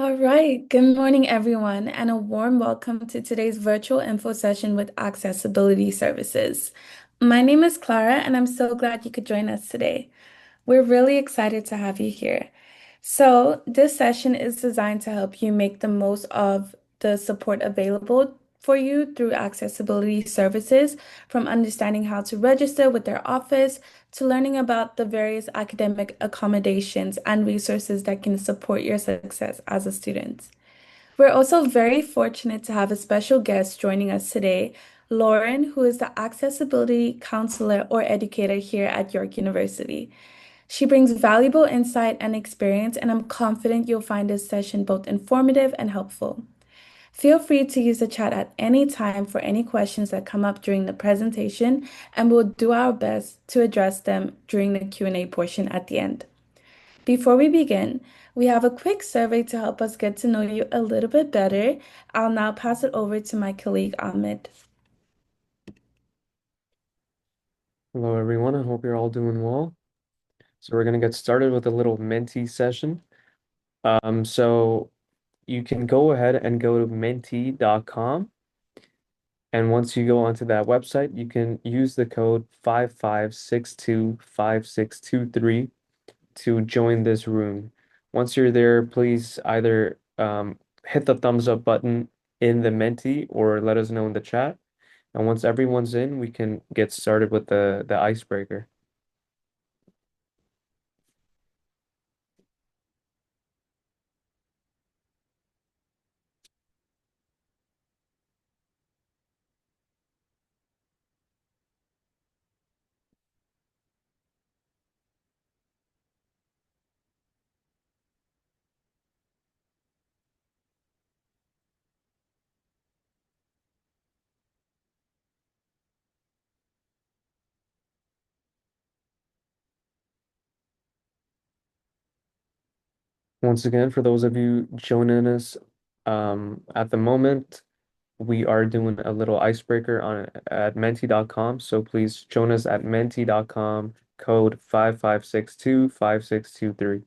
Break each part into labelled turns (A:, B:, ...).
A: All right. Good morning, everyone, and a warm welcome to today's virtual info session with Accessibility Services. My name is Clara, and I'm so glad you could join us today. We're really excited to have you here. So, this session is designed to help you make the most of the support available for you through accessibility services, from understanding how to register with their office to learning about the various academic accommodations and resources that can support your success as a student. We're also very fortunate to have a special guest joining us today, Lauren, who is the accessibility counselor or educator here at York University. She brings valuable insight and experience, and I'm confident you'll find this session both informative and helpful. Feel free to use the chat at any time for any questions that come up during the presentation, and we'll do our best to address them during the Q&A portion at the end. Before we begin, we have a quick survey to help us get to know you a little bit better. I'll now pass it over to my colleague Ahmed.
B: Hello, everyone. I hope you're all doing well. So we're going to get started with a little Menti session. So you can go ahead and go to menti.com. And once you go onto that website, you can use the code 55625623 to join this room. Once you're there, please either hit the thumbs up button in the Menti or let us know in the chat. And once everyone's in, we can get started with the icebreaker. Once again, for those of you joining us at the moment, we are doing a little icebreaker on at menti.com. So please join us at menti.com, code 55625623.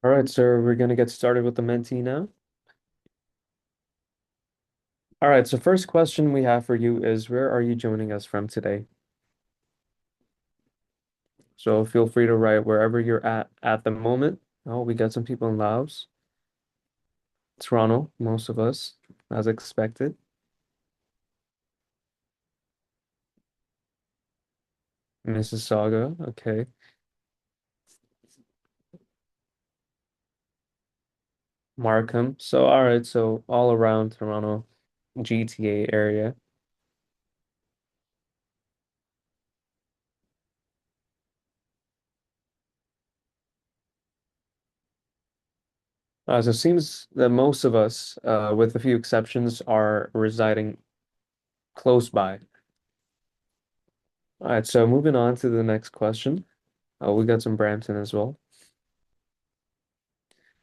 B: All right, so we're gonna get started with the Menti now. All right, so first question we have for you is where are you joining us from today? So feel free to write wherever you're at the moment. Oh, we got some people in Laos, Toronto, most of us, as expected. Mississauga, okay. Markham. So, all right, so all around Toronto, GTA area. So it seems that most of us, with a few exceptions, are residing close by. All right, so moving on to the next question. We got some Brampton as well.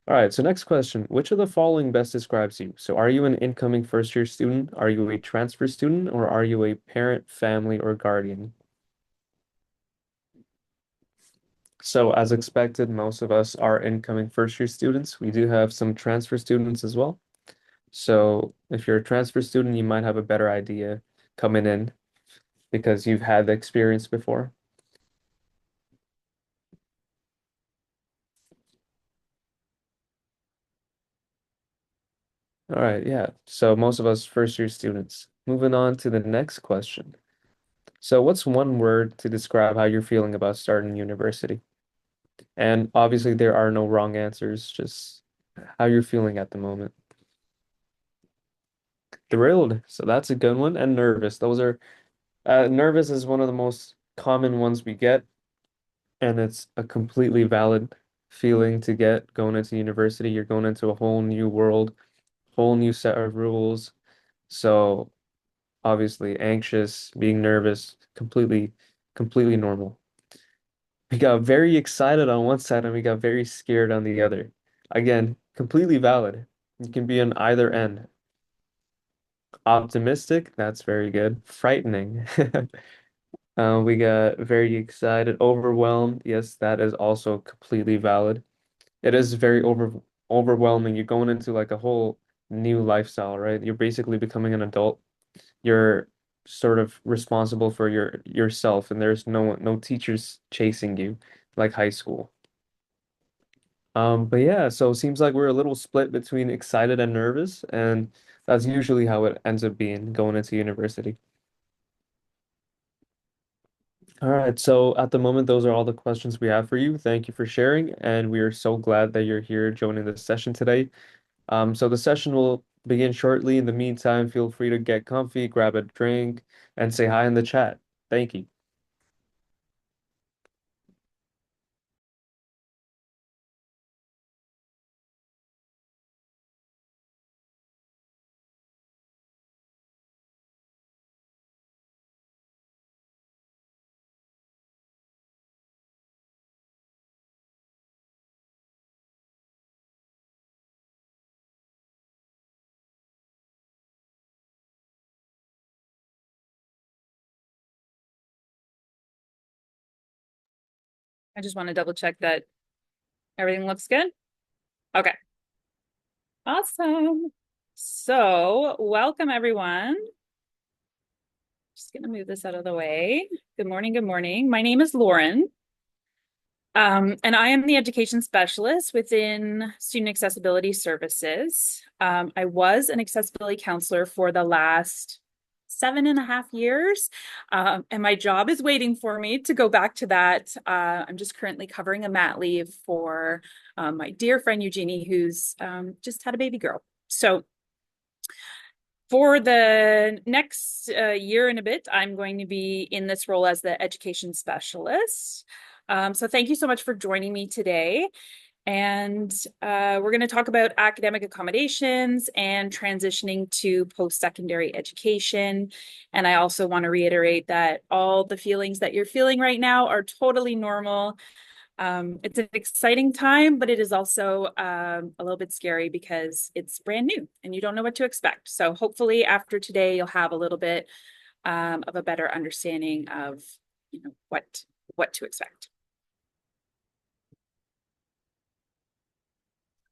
B: All right, so next question. Which of the following best describes you? So are you an incoming first year student? Are you a transfer student? Or are you a parent, family, or guardian? So as expected, most of us are incoming first year students. We do have some transfer students as well. So if you're a transfer student, you might have a better idea coming in because you've had the experience before. All right, yeah. So most of us first year students. Moving on to the next question. So what's one word to describe how you're feeling about starting university? And obviously there are no wrong answers, just how you're feeling at the moment. Thrilled. So that's a good one. And nervous. Those are nervous is one of the most common ones we get, and it's a completely valid feeling to get going into university. You're going into a whole new world, whole new set of rules. So obviously anxious, being nervous, completely normal. We got very excited on one side and we got very scared on the other. Again, completely valid. You can be on either end. Optimistic, that's very good. Frightening. We got very excited, overwhelmed. Yes, that is also completely valid. It is very overwhelming. You're going into like a whole new lifestyle, right? You're basically becoming an adult. You're sort of responsible for yourself, and there's no teachers chasing you like high school. But yeah, so it seems like we're a little split between excited and nervous, and that's usually how it ends up being going into university. All right, so at the moment, those are all the questions we have for you. Thank you for sharing, and we are so glad that you're here joining this session today. So the session will begin shortly. In the meantime, feel free to get comfy, grab a drink, and say hi in the chat. Thank you.
C: I just want to double check that everything looks good. Okay, awesome. So, welcome everyone. Just gonna move this out of the way. Good morning, good morning. My name is Lauren. And I am the education specialist within Student Accessibility Services. I was an accessibility counselor for the last 7.5 years, and my job is waiting for me to go back to that. I'm just currently covering a mat leave for my dear friend Eugenie, who's just had a baby girl. So for the next year and a bit, I'm going to be in this role as the education specialist. So thank you so much for joining me today. And we're going to talk about academic accommodations and transitioning to post-secondary education. And I also want to reiterate that all the feelings that you're feeling right now are totally normal. It's an exciting time, but it is also a little bit scary because it's brand new and you don't know what to expect. So hopefully after today, you'll have a little bit of a better understanding of, what to expect.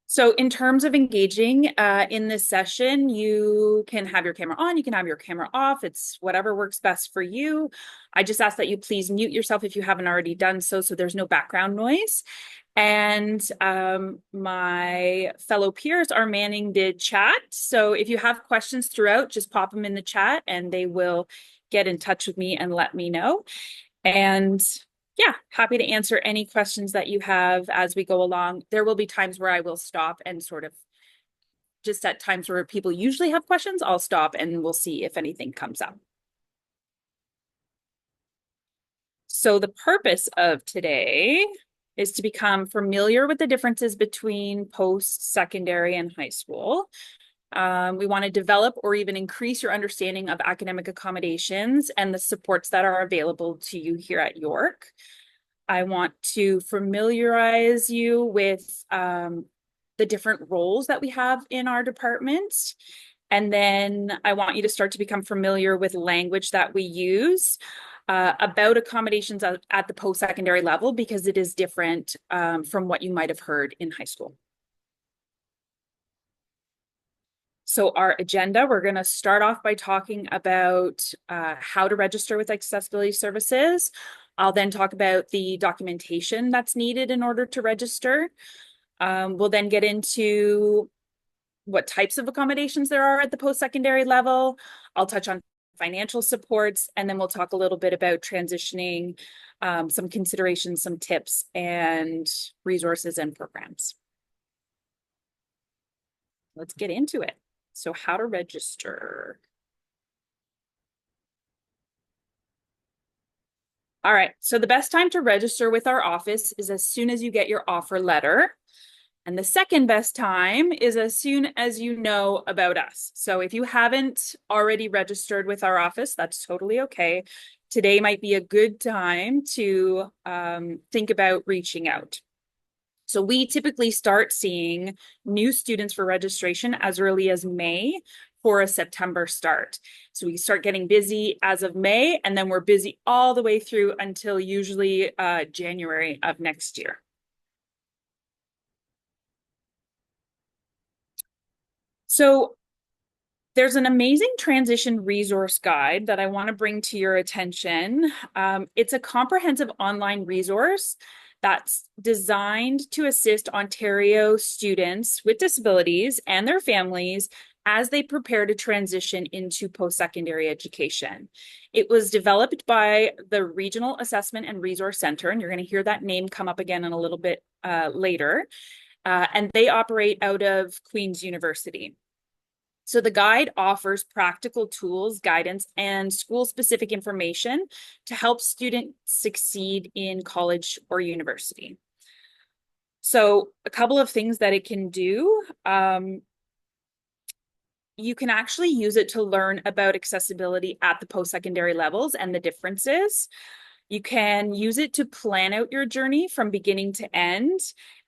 C: So in terms of engaging in this session, you can have your camera on, you can have your camera off. It's whatever works best for you. I just ask that you please mute yourself if you haven't already done so, so there's no background noise. And my fellow peers are manning the chat. So if you have questions throughout, just pop them in the chat and they will get in touch with me and let me know. And yeah, happy to answer any questions that you have as we go along. There will be times where I will stop and sort of just at times where people usually have questions, I'll stop and we'll see if anything comes up. So the purpose of today is to become familiar with the differences between post-secondary and high school. We want to develop or even increase your understanding of academic accommodations and the supports that are available to you here at York. I want to familiarize you with the different roles that we have in our department. And then I want you to start to become familiar with language that we use about accommodations at the post-secondary level because it is different from what you might have heard in high school. So our agenda, we're going to start off by talking about how to register with accessibility services. I'll then talk about the documentation that's needed in order to register. We'll then get into what types of accommodations there are at the post-secondary level. I'll touch on financial supports, and then we'll talk a little bit about transitioning, some considerations, some tips, and resources and programs. Let's get into it. So how to register. All right, so the best time to register with our office is as soon as you get your offer letter. And the second best time is as soon as you know about us. So if you haven't already registered with our office, that's totally okay. Today might be a good time to think about reaching out. So we typically start seeing new students for registration as early as May for a September start. So we start getting busy as of May, and then we're busy all the way through until usually January of next year. So there's an amazing transition resource guide that I want to bring to your attention. It's a comprehensive online resource that's designed to assist Ontario students with disabilities and their families as they prepare to transition into post-secondary education. It was developed by the Regional Assessment and Resource Center, and you're going to hear that name come up again in a little bit later. And they operate out of Queen's University. So the guide offers practical tools, guidance, and school-specific information to help students succeed in college or university. So a couple of things that it can do. You can actually use it to learn about accessibility at the post-secondary levels and the differences. You can use it to plan out your journey from beginning to end.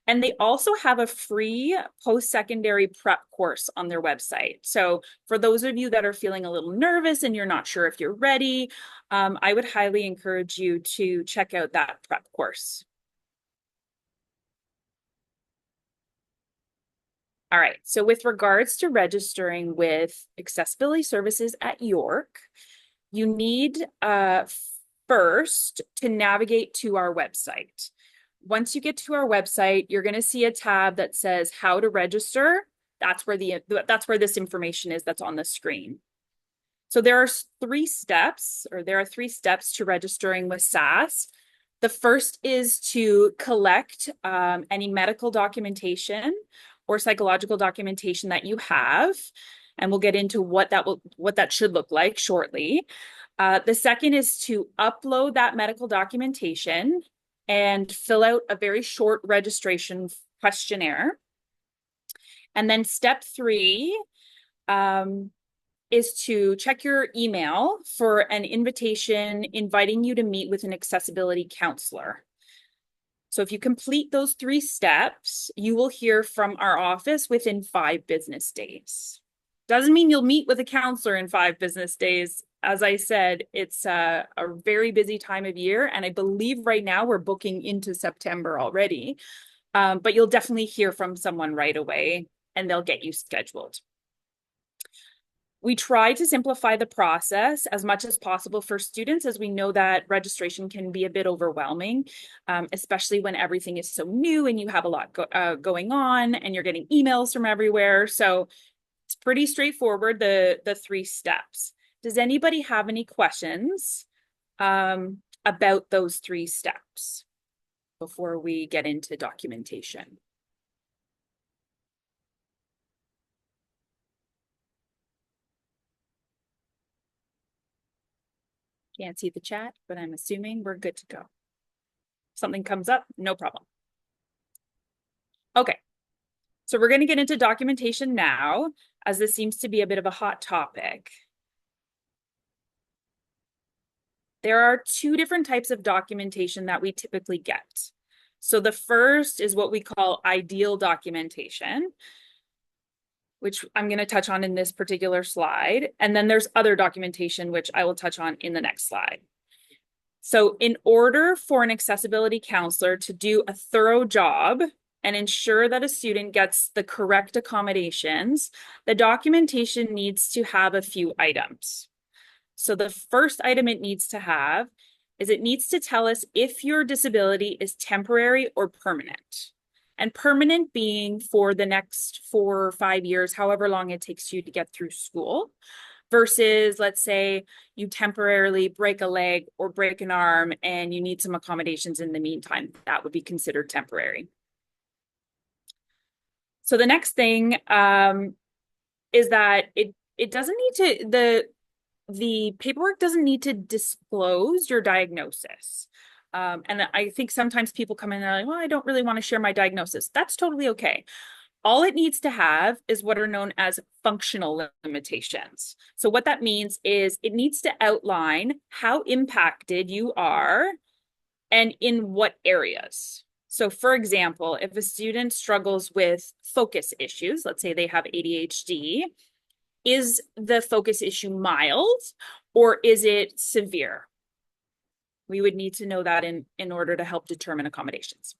C: And they also have a free post-secondary prep course on their website. So for those of you that are feeling a little nervous and you're not sure if you're ready, I would highly encourage you to check out that prep course. All right, so with regards to registering with accessibility services at York, you need first to navigate to our website. Once you get to our website, you're going to see a tab that says how to register. That's where this information is that's on the screen. So there are three steps to registering with SAS. The first is to collect any medical documentation or psychological documentation that you have, and we'll get into what that should look like shortly. The second is to upload that medical documentation and fill out a very short registration questionnaire. And then step 3 is to check your email for an invitation inviting you to meet with an accessibility counselor. So if you complete those 3 steps, you will hear from our office within 5 business days. Doesn't mean you'll meet with a counselor in 5 business days. As I said, it's a very busy time of year, and I believe right now we're booking into September already. But you'll definitely hear from someone right away, and they'll get you scheduled. We try to simplify the process as much as possible for students, as we know that registration can be a bit overwhelming, especially when everything is so new and you have a lot going on and you're getting emails from everywhere. So it's pretty straightforward, the 3 steps. Does anybody have any questions about those 3 steps before we get into documentation? Can't see the chat, but I'm assuming we're good to go. If something comes up, no problem. Okay, so we're going to get into documentation now, as this seems to be a bit of a hot topic. There are 2 different types of documentation that we typically get. So the first is what we call ideal documentation, which I'm going to touch on in this particular slide. And then there's other documentation, which I will touch on in the next slide. So in order for an accessibility counselor to do a thorough job and ensure that a student gets the correct accommodations, the documentation needs to have a few items. So the first item it needs to have is it needs to tell us if your disability is temporary or permanent. And permanent being for the next 4 or 5 years, however long it takes you to get through school, versus, let's say, you temporarily break a leg or break an arm and you need some accommodations in the meantime. That would be considered temporary. So the next thing is that it doesn't need to, the paperwork doesn't need to disclose your diagnosis. And I think sometimes people come in and are like, well, I don't really want to share my diagnosis. That's totally okay. All it needs to have is what are known as functional limitations. So what that means is it needs to outline how impacted you are and in what areas. So for example, if a student struggles with focus issues, let's say they have ADHD, is the focus issue mild or is it severe? We would need to know that in order to help determine accommodations.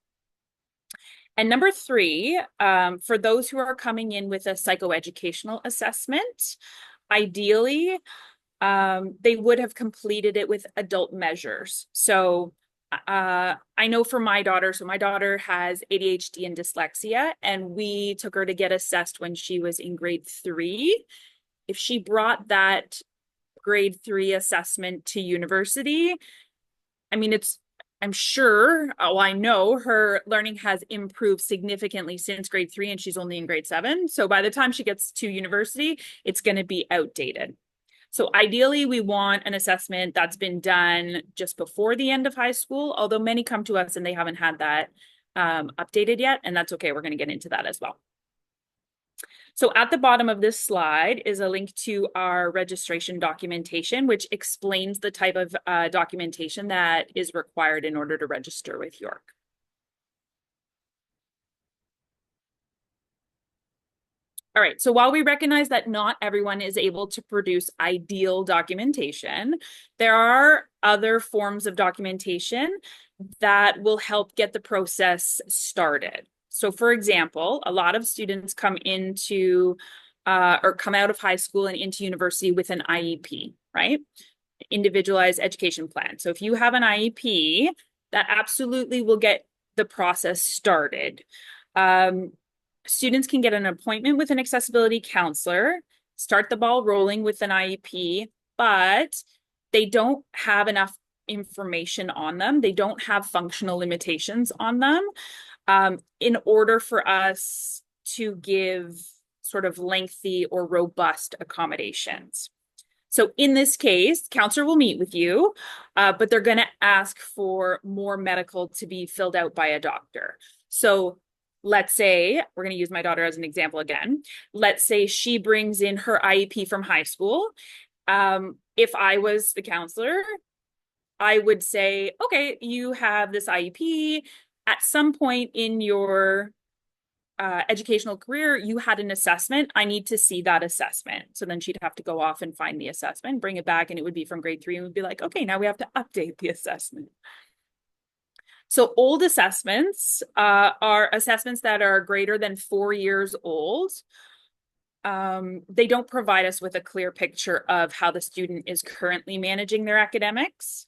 C: And number three, for those who are coming in with a psychoeducational assessment, ideally, they would have completed it with adult measures. So I know for my daughter, so my daughter has ADHD and dyslexia, and we took her to get assessed when she was in grade 3. If she brought that grade 3 assessment to university, I mean, I'm sure, oh, I know her learning has improved significantly since grade 3, and she's only in grade 7. So by the time she gets to university, it's going to be outdated. So ideally, we want an assessment that's been done just before the end of high school, although many come to us and they haven't had that updated yet, and that's okay. We're going to get into that as well. So at the bottom of this slide is a link to our registration documentation, which explains the type of documentation that is required in order to register with York. All right, so while we recognize that not everyone is able to produce ideal documentation, there are other forms of documentation that will help get the process started. So for example, a lot of students come into or come out of high school and into university with an IEP, right? Individualized education plan. So if you have an IEP, that absolutely will get the process started. Students can get an appointment with an accessibility counselor, start the ball rolling with an IEP, but they don't have enough information on them. They don't have functional limitations on them in order for us to give sort of lengthy or robust accommodations. So in this case, counselor will meet with you, but they're going to ask for more medical to be filled out by a doctor. So let's say, we're going to use my daughter as an example again. Let's say she brings in her IEP from high school. If I was the counselor, I would say, okay, you have this IEP. At some point in your educational career, you had an assessment. I need to see that assessment. So then she'd have to go off and find the assessment, bring it back, and it would be from grade 3, and we'd be like, okay, now we have to update the assessment. So old assessments are assessments that are greater than 4 years old. They don't provide us with a clear picture of how the student is currently managing their academics.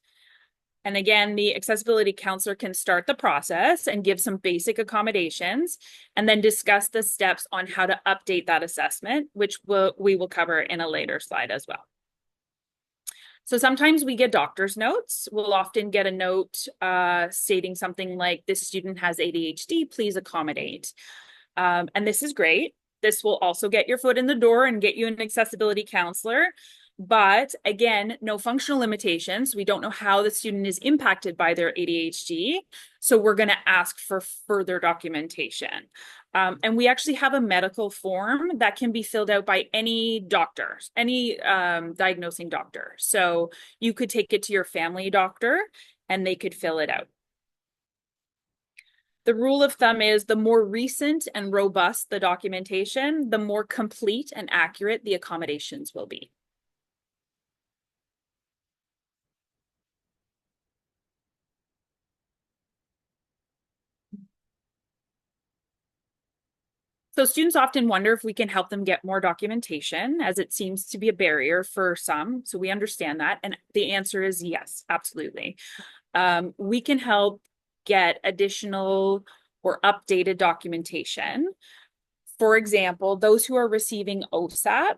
C: And again, the accessibility counselor can start the process and give some basic accommodations and then discuss the steps on how to update that assessment, which we will cover in a later slide as well. So sometimes we get doctor's notes. We'll often get a note stating something like, this student has ADHD, please accommodate. And this is great. This will also get your foot in the door and get you an accessibility counselor. But again, no functional limitations. We don't know how the student is impacted by their ADHD. So we're going to ask for further documentation. And we actually have a medical form that can be filled out by any doctor, any diagnosing doctor. So you could take it to your family doctor and they could fill it out. The rule of thumb is the more recent and robust the documentation, the more complete and accurate the accommodations will be. So students often wonder if we can help them get more documentation, as it seems to be a barrier for some. So we understand that. And the answer is yes, absolutely. We can help get additional or updated documentation. For example, those who are receiving OSAP,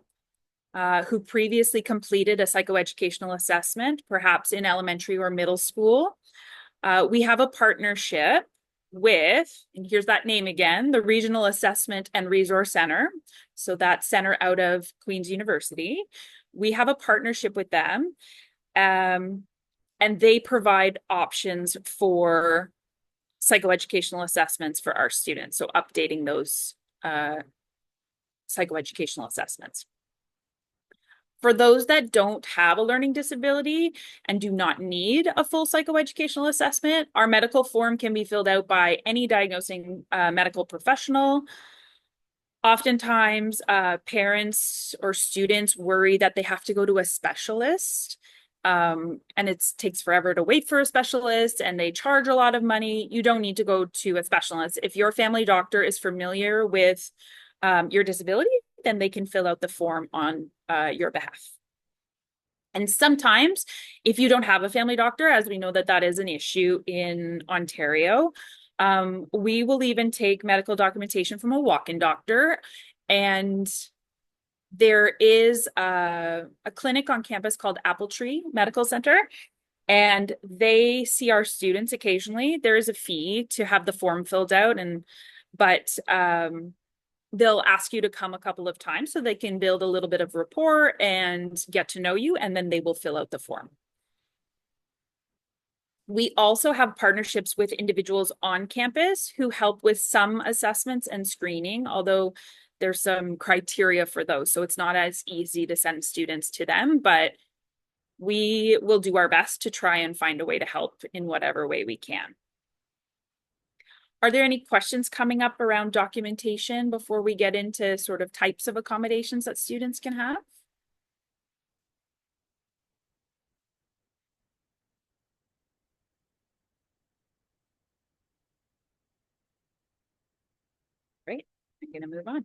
C: who previously completed a psychoeducational assessment, perhaps in elementary or middle school, we have a partnership with, and here's that name again, the Regional Assessment and Resource Center. So that center out of Queen's University. We have a partnership with them. And and they provide options for psychoeducational assessments for our students. So updating those psychoeducational assessments. For those that don't have a learning disability and do not need a full psychoeducational assessment, our medical form can be filled out by any diagnosing medical professional. Oftentimes, parents or students worry that they have to go to a specialist, and it takes forever to wait for a specialist, and they charge a lot of money. You don't need to go to a specialist. If your family doctor is familiar with your disability, then they can fill out the form on your behalf. And sometimes, if you don't have a family doctor, as we know that that is an issue in Ontario, we will even take medical documentation from a walk-in doctor. And there is a clinic on campus called Apple Tree Medical Center, and they see our students occasionally. There is a fee to have the form filled out, but they'll ask you to come a couple of times so they can build a little bit of rapport and get to know you, and then they will fill out the form. We also have partnerships with individuals on campus who help with some assessments and screening, although there's some criteria for those. So it's not as easy to send students to them, but we will do our best to try and find a way to help in whatever way we can. Are there any questions coming up around documentation before we get into sort of types of accommodations that students can have? Great, I'm going to move on.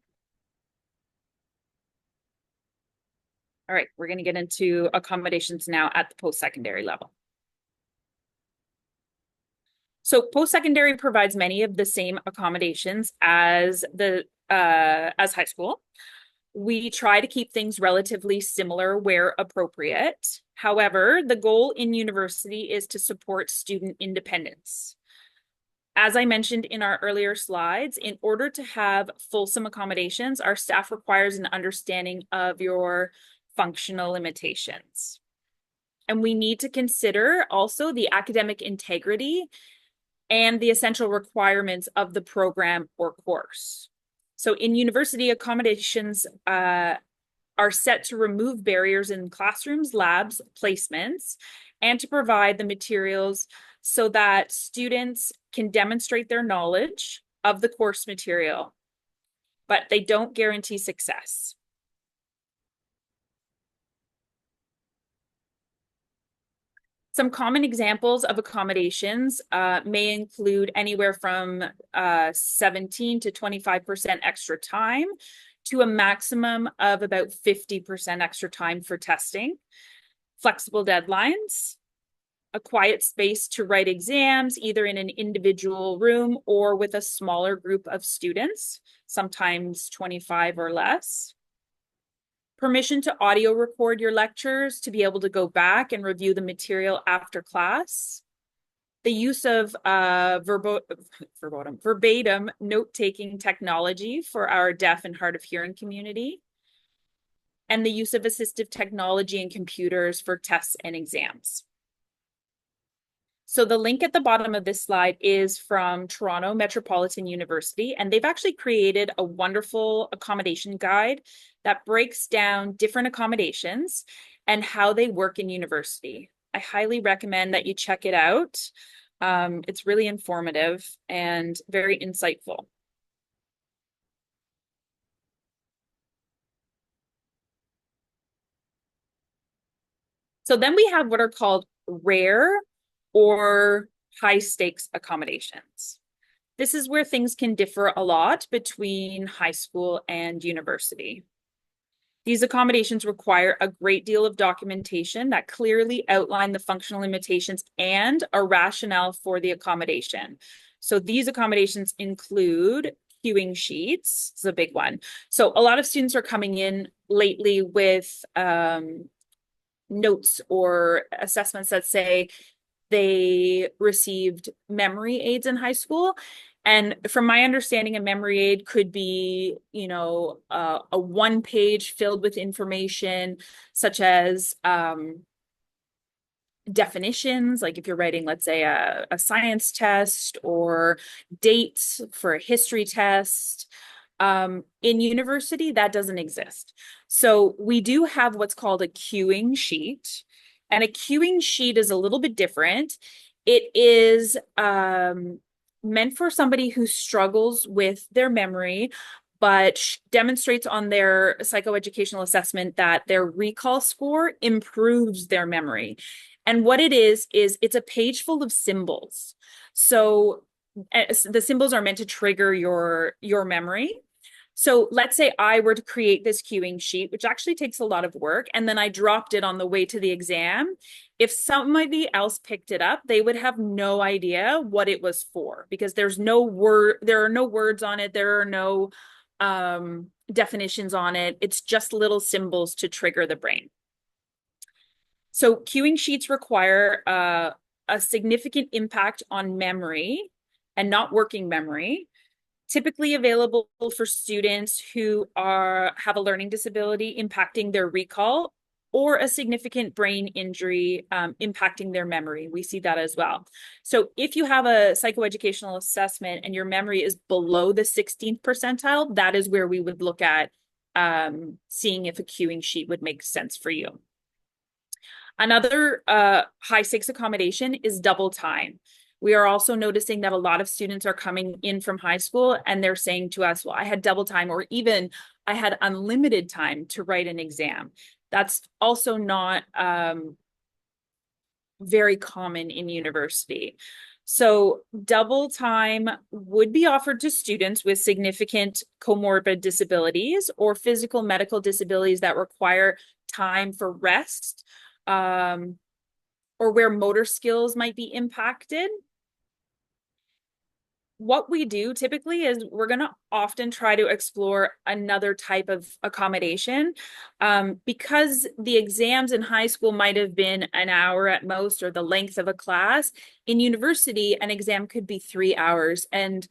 C: All right, we're going to get into accommodations now at the post-secondary level. So post-secondary provides many of the same accommodations as high school. We try to keep things relatively similar where appropriate. However, the goal in university is to support student independence. As I mentioned in our earlier slides, in order to have fulsome accommodations, our staff requires an understanding of your functional limitations. And we need to consider also the academic integrity and the essential requirements of the program or course. So in university, accommodations are set to remove barriers in classrooms, labs, placements, and to provide the materials so that students can demonstrate their knowledge of the course material, but they don't guarantee success. Some common examples of accommodations may include anywhere from 17 to 25% extra time to a maximum of about 50% extra time for testing, flexible deadlines, a quiet space to write exams, either in an individual room or with a smaller group of students, sometimes 25 or less. Permission to audio record your lectures to be able to go back and review the material after class. The use of verbatim note-taking technology for our deaf and hard of hearing community. And the use of assistive technology and computers for tests and exams. So the link at the bottom of this slide is from Toronto Metropolitan University, and they've actually created a wonderful accommodation guide that breaks down different accommodations and how they work in university. I highly recommend that you check it out. It's really informative and very insightful. So then we have what are called rare or high stakes accommodations. This is where things can differ a lot between high school and university. These accommodations require a great deal of documentation that clearly outline the functional limitations and a rationale for the accommodation. So these accommodations include queuing sheets. It's a big one. So a lot of students are coming in lately with notes or assessments that say they received memory aids in high school. And from my understanding, a memory aid could be, a one page filled with information such as definitions, like if you're writing, let's say, a science test or dates for a history test. In university, that doesn't exist. So we do have what's called a queuing sheet. And a queuing sheet is a little bit different. It is meant for somebody who struggles with their memory, but demonstrates on their psychoeducational assessment that their recall score improves their memory. And what it is it's a page full of symbols. So the symbols are meant to trigger your memory. So let's say I were to create this queuing sheet, which actually takes a lot of work, and then I dropped it on the way to the exam. If somebody else picked it up, they would have no idea what it was for because there are no words on it, there are no definitions on it. It's just little symbols to trigger the brain. So queuing sheets require a significant impact on memory and not working memory, typically available for students who have a learning disability impacting their recall or a significant brain injury impacting their memory. We see that as well. So if you have a psychoeducational assessment and your memory is below the 16th percentile, that is where we would look at seeing if a queuing sheet would make sense for you. Another high stakes accommodation is double time. We are also noticing that a lot of students are coming in from high school and they're saying to us, well, I had double time, or even I had unlimited time to write an exam. That's also not very common in university. So double time would be offered to students with significant comorbid disabilities or physical medical disabilities that require time for rest, or where motor skills might be impacted. What we do typically is we're going to often try to explore another type of accommodation, because the exams in high school might have been an hour at most or the length of a class. In university, an exam could be 3 hours, and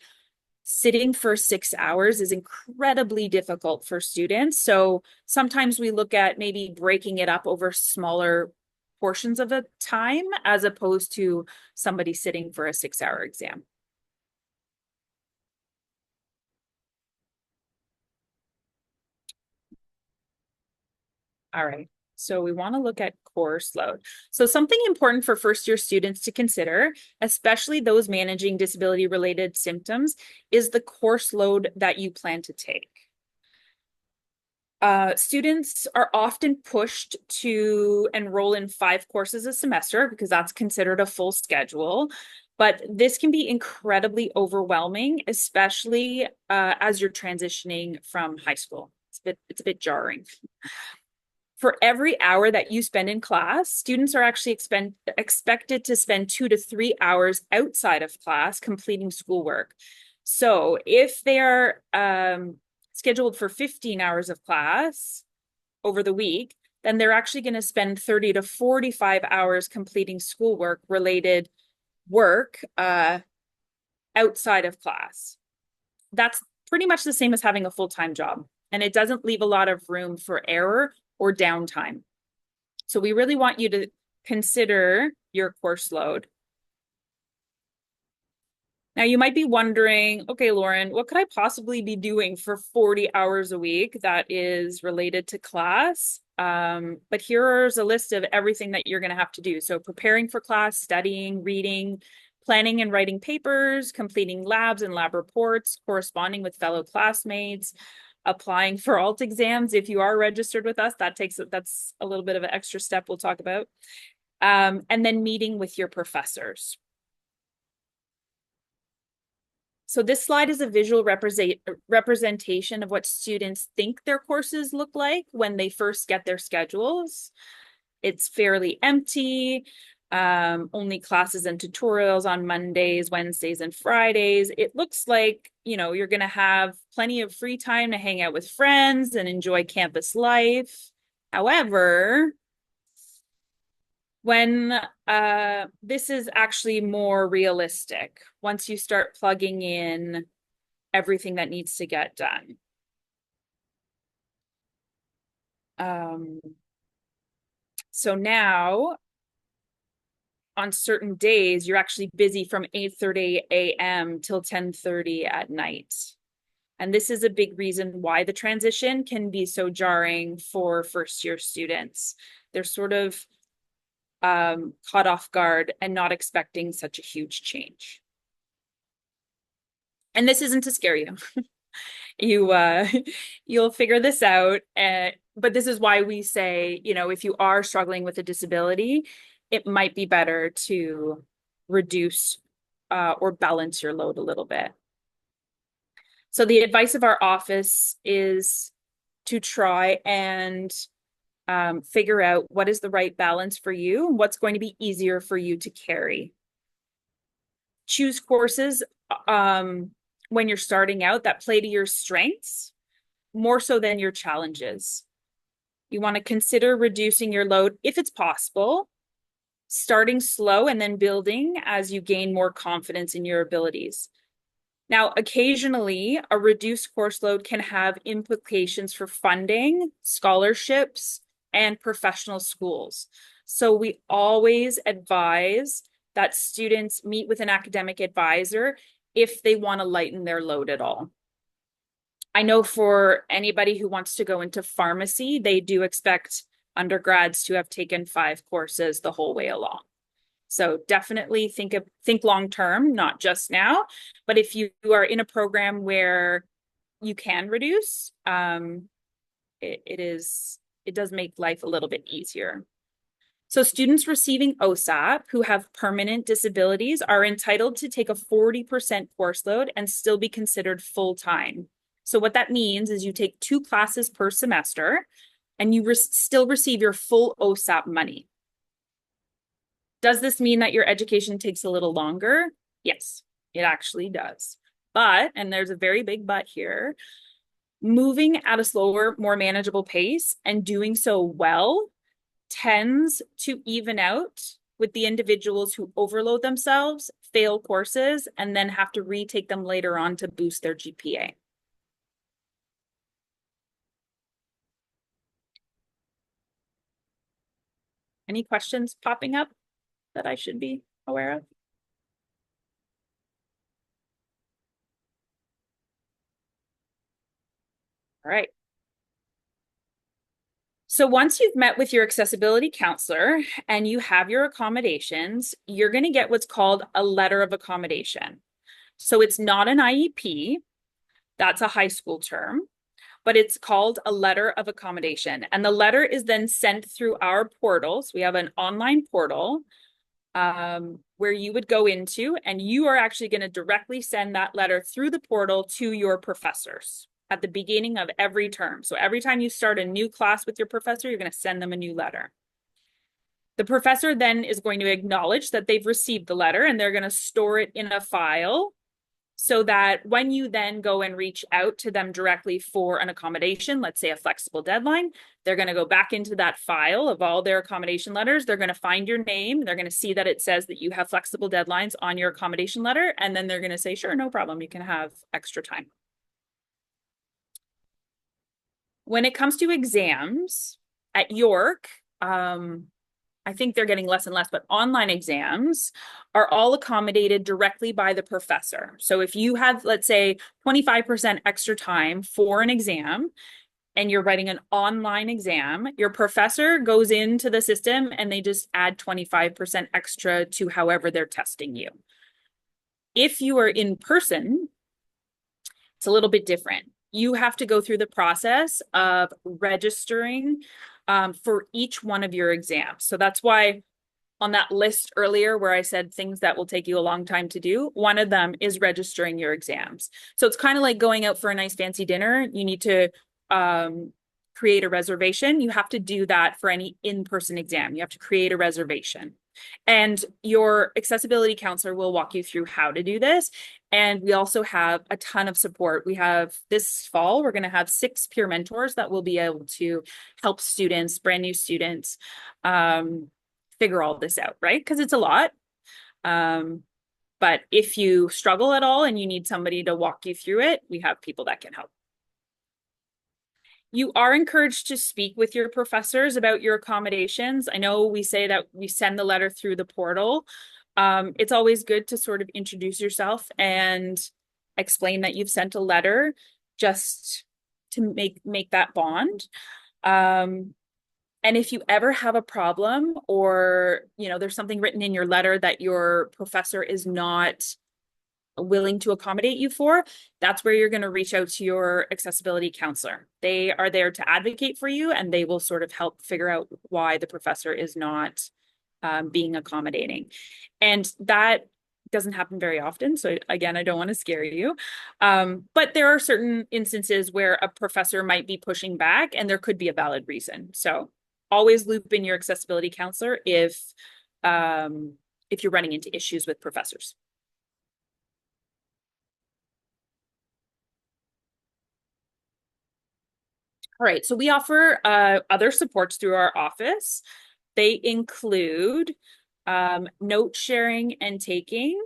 C: sitting for 6 hours is incredibly difficult for students. So sometimes we look at maybe breaking it up over smaller portions of a time as opposed to somebody sitting for a 6 hour exam. All right. So we want to look at course load. So something important for first year students to consider, especially those managing disability related symptoms, is the course load that you plan to take. Students are often pushed to enroll in 5 courses a semester because that's considered a full schedule. But this can be incredibly overwhelming, especially as you're transitioning from high school. It's a bit jarring. For every hour that you spend in class, students are actually expected to spend 2 to 3 hours outside of class completing schoolwork. So if they are scheduled for 15 hours of class over the week, then they're actually going to spend 30 to 45 hours completing schoolwork related work outside of class. That's pretty much the same as having a full-time job, and it doesn't leave a lot of room for error or downtime. So we really want you to consider your course load. Now you might be wondering, okay, Lauren, what could I possibly be doing for 40 hours a week that is related to class? But here's a list of everything that you're going to have to do. So preparing for class, studying, reading, planning and writing papers, completing labs and lab reports, corresponding with fellow classmates, applying for alt exams. If you are registered with us, that's a little bit of an extra step we'll talk about. And then meeting with your professors. So this slide is a visual representation of what students think their courses look like when they first get their schedules. It's fairly empty, only classes and tutorials on Mondays, Wednesdays, and Fridays. It looks like, you're going to have plenty of free time to hang out with friends and enjoy campus life. However, when this is actually more realistic once you start plugging in everything that needs to get done. So now on certain days, you're actually busy from 8:30 a.m. till 10:30 at night. And this is a big reason why the transition can be so jarring for first year students. They're sort of caught off guard and not expecting such a huge change. And this isn't to scare you. You you'll figure this out. But this is why we say, if you are struggling with a disability, it might be better to reduce or balance your load a little bit. So the advice of our office is to try and figure out what is the right balance for you and what's going to be easier for you to carry. Choose courses when you're starting out that play to your strengths more so than your challenges. You want to consider reducing your load if it's possible, starting slow and then building as you gain more confidence in your abilities. Now, occasionally, a reduced course load can have implications for funding, scholarships, and professional schools. So we always advise that students meet with an academic advisor if they want to lighten their load at all. I know for anybody who wants to go into pharmacy, they do expect undergrads to have taken 5 courses the whole way along. So definitely think long term, not just now. But if you are in a program where you can reduce, it does make life a little bit easier. So students receiving OSAP who have permanent disabilities are entitled to take a 40% course load and still be considered full-time. So what that means is you take 2 classes per semester and you still receive your full OSAP money. Does this mean that your education takes a little longer? Yes, it actually does. But, and there's a very big but here, moving at a slower, more manageable pace and doing so well tends to even out with the individuals who overload themselves, fail courses, and then have to retake them later on to boost their GPA. Any questions popping up that I should be aware of? All right. So once you've met with your accessibility counselor and you have your accommodations, you're going to get what's called a letter of accommodation. So it's not an IEP, that's a high school term, but it's called a letter of accommodation. And the letter is then sent through our portal. So we have an online portal where you would go into, and you are actually going to directly send that letter through the portal to your professors at the beginning of every term. So every time you start a new class with your professor, you're going to send them a new letter. The professor then is going to acknowledge that they've received the letter and they're going to store it in a file so that when you then go and reach out to them directly for an accommodation, let's say a flexible deadline, they're going to go back into that file of all their accommodation letters. They're going to find your name. They're going to see that it says that you have flexible deadlines on your accommodation letter. And then they're going to say, sure, no problem. You can have extra time. When it comes to exams at York, I think they're getting less and less, but online exams are all accommodated directly by the professor. So if you have, let's say, 25% extra time for an exam and you're writing an online exam, your professor goes into the system and they just add 25% extra to however they're testing you. If you are in person, it's a little bit different. You have to go through the process of registering for each one of your exams. So that's why on that list earlier where I said things that will take you a long time to do, one of them is registering your exams. So it's kind of like going out for a nice fancy dinner. You need to create a reservation. You have to do that for any in-person exam. You have to create a reservation. And your accessibility counselor will walk you through how to do this. And we also have a ton of support. We have this fall, we're going to have 6 peer mentors that will be able to help students, brand new students, figure all this out, right? Because it's a lot. But if you struggle at all and you need somebody to walk you through it, we have people that can help. You are encouraged to speak with your professors about your accommodations. I know we say that we send the letter through the portal. It's always good to sort of introduce yourself and explain that you've sent a letter just to make that bond. Um, and if you ever have a problem or, there's something written in your letter that your professor is not willing to accommodate you for, that's where you're going to reach out to your accessibility counselor. They are there to advocate for you and they will sort of help figure out why the professor is not being accommodating. And that doesn't happen very often. So again, I don't want to scare you. But there are certain instances where a professor might be pushing back and there could be a valid reason. So always loop in your accessibility counselor if you're running into issues with professors. All right, so we offer other supports through our office. They include note sharing and taking,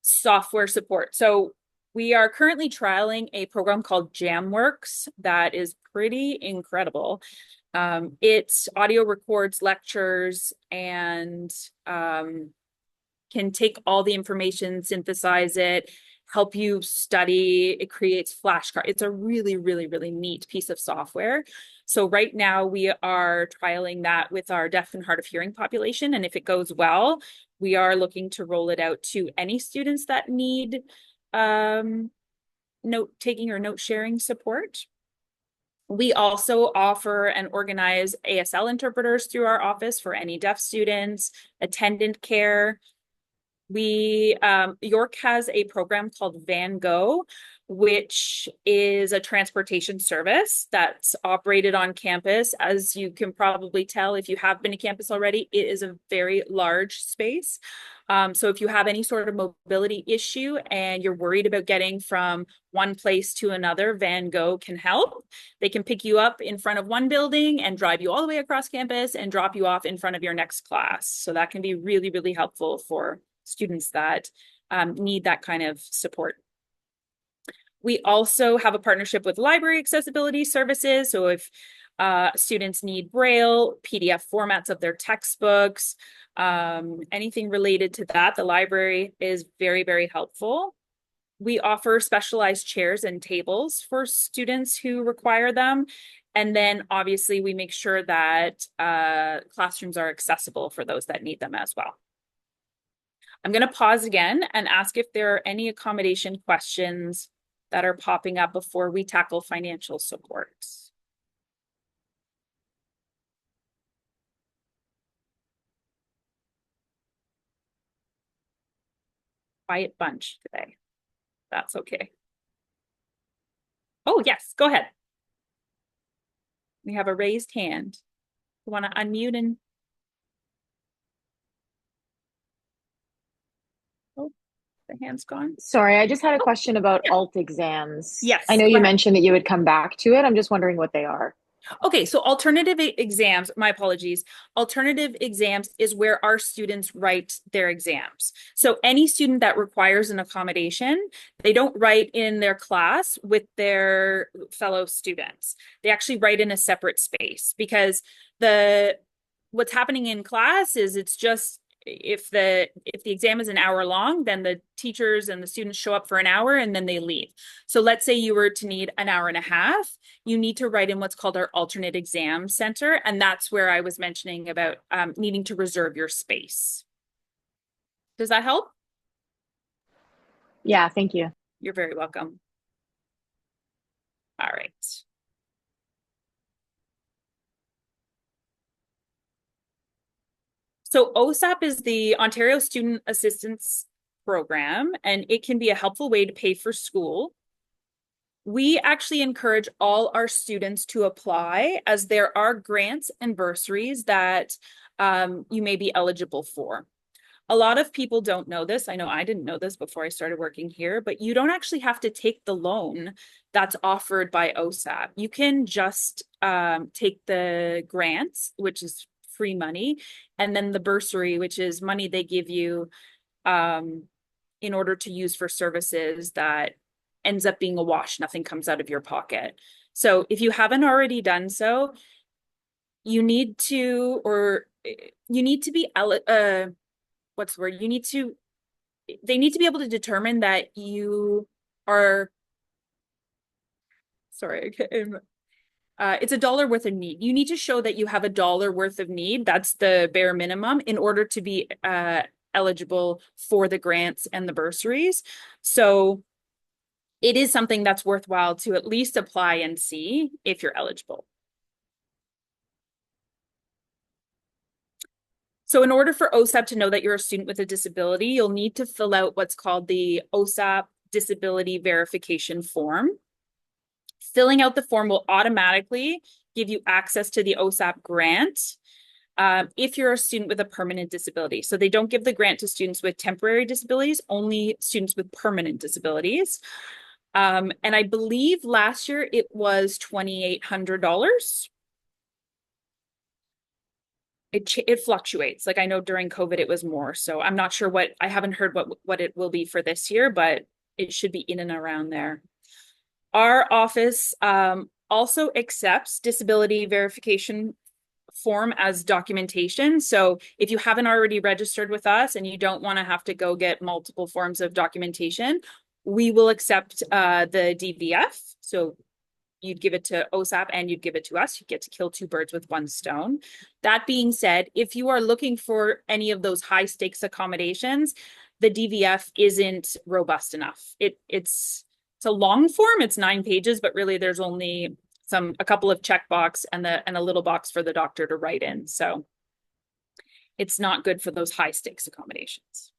C: software support. So we are currently trialing a program called JamWorks that is pretty incredible. It audio records lectures and can take all the information, synthesize it, help you study. It creates flashcards. It's a really, really, really neat piece of software. So right now we are trialing that with our deaf and hard of hearing population. And if it goes well, we are looking to roll it out to any students that need note taking or note sharing support. We also offer and organize ASL interpreters through our office for any deaf students, attendant care. York has a program called Van Go, which is a transportation service that's operated on campus. As you can probably tell, if you have been to campus already, it is a very large space. So if you have any sort of mobility issue and you're worried about getting from one place to another, Van Go can help. They can pick you up in front of one building and drive you all the way across campus and drop you off in front of your next class. So that can be really, really helpful for students that need that kind of support. We also have a partnership with library accessibility services. So if students need Braille, PDF formats of their textbooks, anything related to that, the library is very, very helpful. We offer specialized chairs and tables for students who require them. And then obviously we make sure that classrooms are accessible for those that need them as well. I'm going to pause again and ask if there are any accommodation questions that are popping up before we tackle financial support. Quiet bunch today. That's okay. Oh, yes, go ahead. We have a raised hand. You want to unmute and... Oh, the hand's gone.
D: Sorry, I just had a
C: Oh,
D: question about
C: yeah.
D: alt exams. I
C: Yes,
D: know
C: go
D: you
C: ahead.
D: mentioned that you would come back to it. I'm just wondering what they are.
C: Okay, so alternative exams, my apologies. Alternative exams is where our students write their exams. So any student that requires an accommodation, they don't write in their class with their fellow students. They actually write in a separate space because what's happening in class is it's just if the exam is an hour long, then the teachers and the students show up for an hour and then they leave. So let's say you were to need an hour and a half, you need to write in what's called our alternate exam center. And that's where I was mentioning about needing to reserve your space. Does that help?
D: Yeah, thank you.
C: You're very welcome. All right. So OSAP is the Ontario Student Assistance Program, and it can be a helpful way to pay for school. We actually encourage all our students to apply as there are grants and bursaries that you may be eligible for. A lot of people don't know this. I know I didn't know this before I started working here, but you don't actually have to take the loan that's offered by OSAP. You can just take the grants, which is free money, and then the bursary, which is money they give you in order to use for services that ends up being a wash. Nothing comes out of your pocket. So if you haven't already done so, you need to, or you need to be, what's the word? They need to be able to determine that you are, sorry, it's $1 worth of need. You need to show that you have $1 worth of need. That's the bare minimum in order to be eligible for the grants and the bursaries. So it is something that's worthwhile to at least apply and see if you're eligible. So in order for OSAP to know that you're a student with a disability, you'll need to fill out what's called the OSAP Disability Verification Form. Filling out the form will automatically give you access to the OSAP grant if you're a student with a permanent disability. So they don't give the grant to students with temporary disabilities, only students with permanent disabilities. And I believe last year it was $2,800. It fluctuates. Like I know during COVID it was more. So I'm not sure I haven't heard what it will be for this year, but it should be in and around there. Our office also accepts disability verification form as documentation. So if you haven't already registered with us and you don't want to have to go get multiple forms of documentation, we will accept the DVF. So you'd give it to OSAP and you'd give it to us. You get to kill two birds with one stone. That being said, if you are looking for any of those high stakes accommodations, the DVF isn't robust enough. It's a long form. It's 9 pages, but really there's only a couple of checkbox and a little box for the doctor to write in. So it's not good for those high stakes accommodations.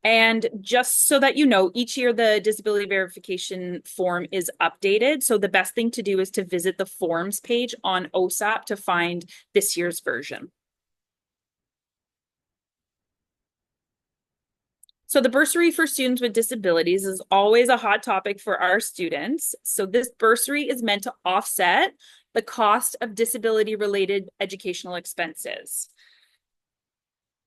C: And just so that you know, each year the disability verification form is updated. So the best thing to do is to visit the forms page on OSAP to find this year's version. So the bursary for students with disabilities is always a hot topic for our students. So this bursary is meant to offset the cost of disability-related educational expenses.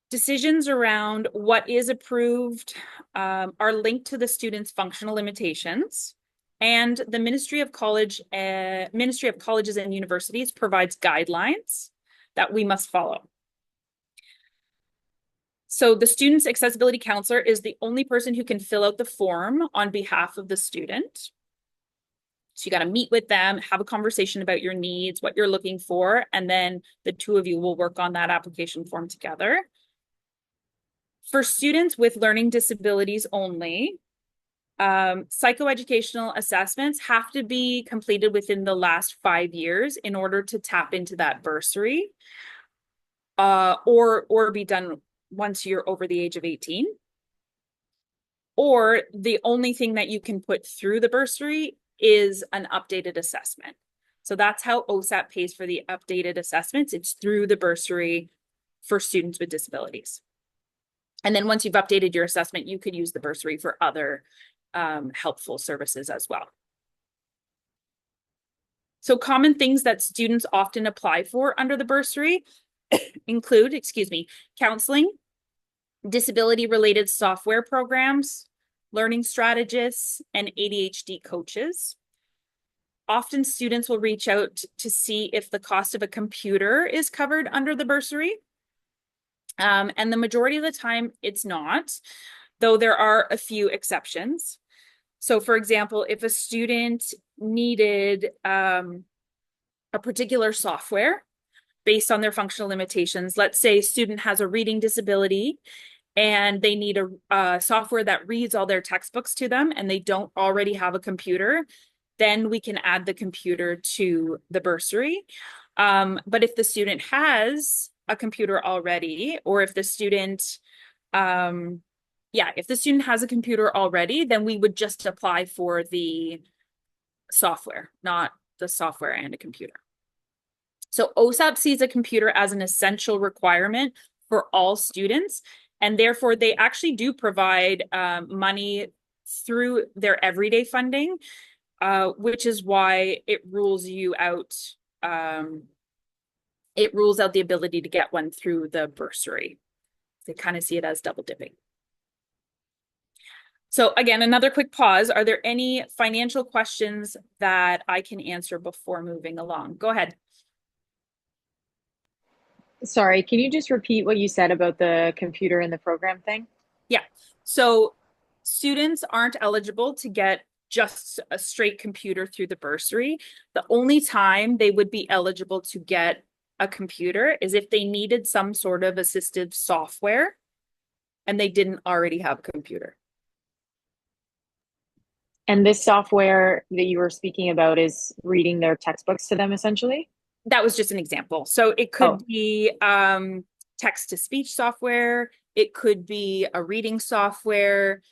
C: Decisions around what is approved are linked to the student's functional limitations, and the Ministry of Colleges and Universities provides guidelines that we must follow. So the student's accessibility counselor is the only person who can fill out the form on behalf of the student. So you got to meet with them, have a conversation about your needs, what you're looking for, and then the two of you will work on that application form together. For students with learning disabilities only, psychoeducational assessments have to be completed within the last 5 years in order to tap into that bursary, or be done once you're over the age of 18. Or the only thing that you can put through the bursary is an updated assessment. So that's how OSAP pays for the updated assessments. It's through the bursary for students with disabilities. And then once you've updated your assessment, you could use the bursary for other helpful services as well. So common things that students often apply for under the bursary include, counseling, disability-related software programs, learning strategists, and ADHD coaches. Often students will reach out to see if the cost of a computer is covered under the bursary. And the majority of the time it's not, though there are a few exceptions. So for example, if a student needed a particular software based on their functional limitations, let's say a student has a reading disability and they need a software that reads all their textbooks to them and they don't already have a computer, then we can add the computer to the bursary. But if the student has a computer already, or if the student, if the student has a computer already, then we would just apply for the software, not the software and a computer. So OSAP sees a computer as an essential requirement for all students, and therefore they actually do provide money through their everyday funding, which is why it rules you out. It rules out the ability to get one through the bursary. They kind of see it as double dipping. So again, another quick pause. Are there any financial questions that I can answer before moving along? Go ahead.
D: Sorry, can you just repeat what you said about the computer and the program thing?
C: Yeah. So students aren't eligible to get just a straight computer through the bursary. The only time they would be eligible to get a computer is if they needed some sort of assistive software and they didn't already have a computer.
D: And this software that you were speaking about is reading their textbooks to them, essentially?
C: That was just an example. So it
D: Oh,
C: could be text to speech software. It could be a reading software.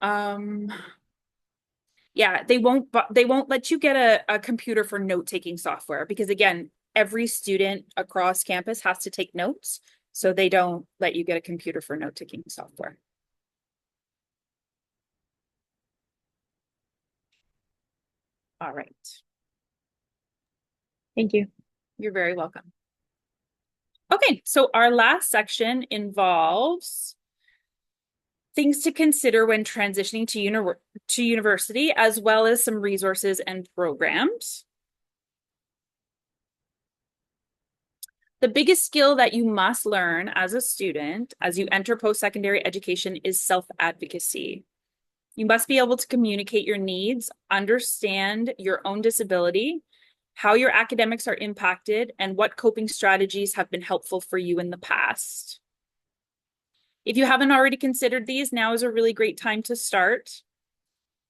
C: Um, yeah, they won't let you get a computer for note-taking software because again, every student across campus has to take notes. So they don't let you get a computer for note-taking software. All right.
D: thank you.
C: You're very welcome. Okay, so our last section involves things to consider when transitioning to university, as well as some resources and programs. The biggest skill that you must learn as a student as you enter post-secondary education is self-advocacy. You must be able to communicate your needs, understand your own disability, how your academics are impacted, and what coping strategies have been helpful for you in the past. If you haven't already considered these, now is a really great time to start.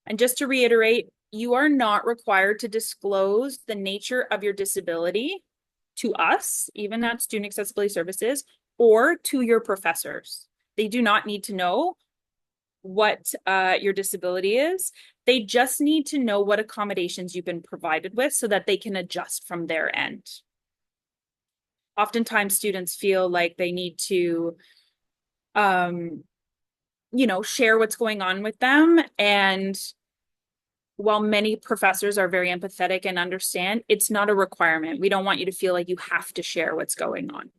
C: And just to reiterate, you are not required to disclose the nature of your disability to us, even at Student Accessibility Services, or to your professors. They do not need to know what your disability is. They just need to know what accommodations you've been provided with so that they can adjust from their end. Oftentimes students feel like they need to share what's going on with them. And while many professors are very empathetic and understand, it's not a requirement. We don't want you to feel like you have to share what's going on.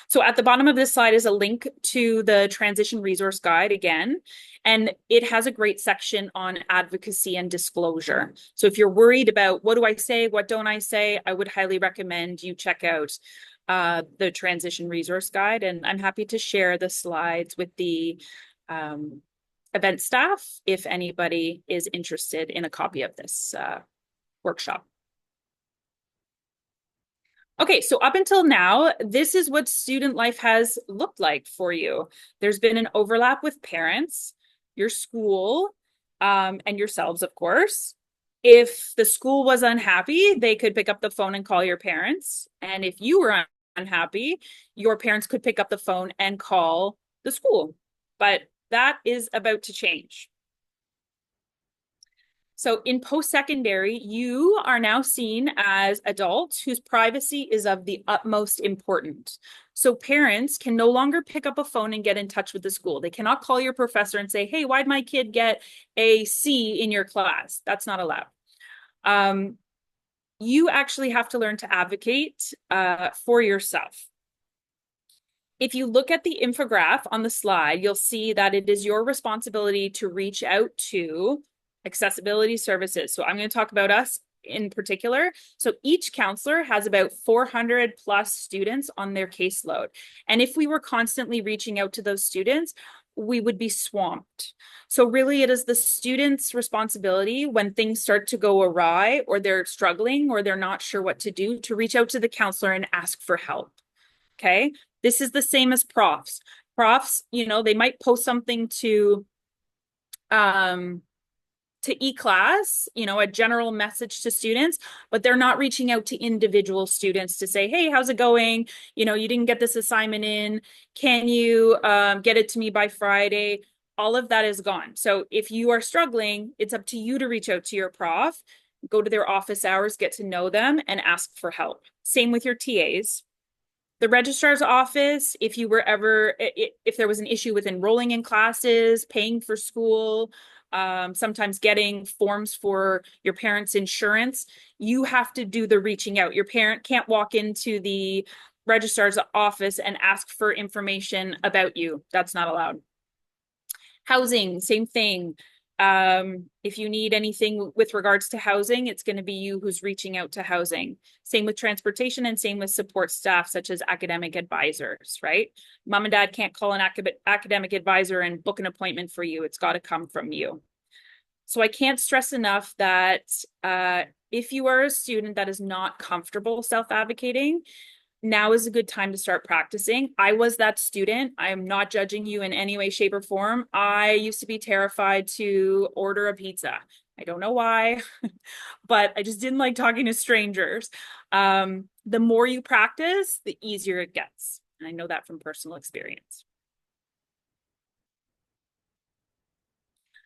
C: So at the bottom of this slide is a link to the transition resource guide again, and it has a great section on advocacy and disclosure. So if you're worried about what do I say, what don't I say, I would highly recommend you check out the transition resource guide. And I'm happy to share the slides with the event staff if anybody is interested in a copy of this workshop. Okay, so up until now, this is what student life has looked like for you. There's been an overlap with parents, your school, and yourselves, of course. If the school was unhappy, they could pick up the phone and call your parents. And if you were unhappy, your parents could pick up the phone and call the school. But that is about to change. So in post-secondary, you are now seen as adults whose privacy is of the utmost importance. So parents can no longer pick up a phone and get in touch with the school. They cannot call your professor and say, hey, why'd my kid get a C in your class? That's not allowed. You actually have to learn to advocate for yourself. If you look at the infographic on the slide, you'll see that it is your responsibility to reach out to accessibility services. So I'm going to talk about us in particular. So each counselor has about 400 plus students on their caseload. And if we were constantly reaching out to those students, we would be swamped. So really it is the student's responsibility when things start to go awry or they're struggling or they're not sure what to do to reach out to the counselor and ask for help. Okay. This is the same as profs. Profs, they might post something to e-class, a general message to students, but they're not reaching out to individual students to say, hey, how's it going? You didn't get this assignment in. Can you get it to me by Friday? All of that is gone. So if you are struggling, it's up to you to reach out to your prof, go to their office hours, get to know them, and ask for help. Same with your TAs. The registrar's office, if there was an issue with enrolling in classes, paying for school, sometimes getting forms for your parents' insurance, you have to do the reaching out. Your parent can't walk into the registrar's office and ask for information about you. That's not allowed. Housing, same thing. If you need anything with regards to housing, it's going to be you who's reaching out to housing. Same with transportation and same with support staff, such as academic advisors, right? Mom and dad can't call an academic advisor and book an appointment for you. It's got to come from you. So I can't stress enough that if you are a student that is not comfortable self-advocating, now is a good time to start practicing. I was that student. I am not judging you in any way, shape, or form. I used to be terrified to order a pizza. I don't know why, but I just didn't like talking to strangers. The more you practice, the easier it gets. And I know that from personal experience.